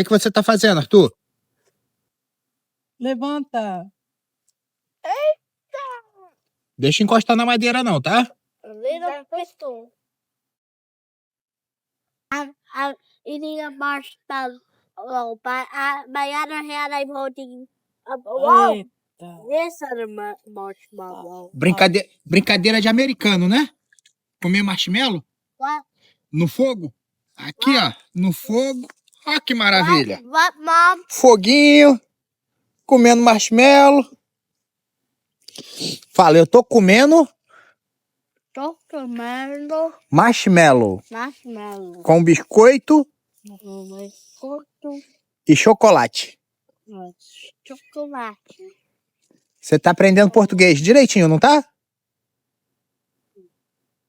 que você tá fazendo, Arthur? Levanta. Deixa encostar na madeira não, tá? Little pistol. I'm eating a marshmallow, but my other hand I'm holding a wow. Eita. This other marshmallow. Brincadeira de americano, né? Comer marshmallow What? no fogo. Aqui, ó, no fogo. Ó que maravilha. What, Mom? Foguinho, comendo marshmallow. Fala, eu tô comendo marshmallow Marshmallow. com biscoito e chocolate. Chocolate. Você tá aprendendo português direitinho, não tá?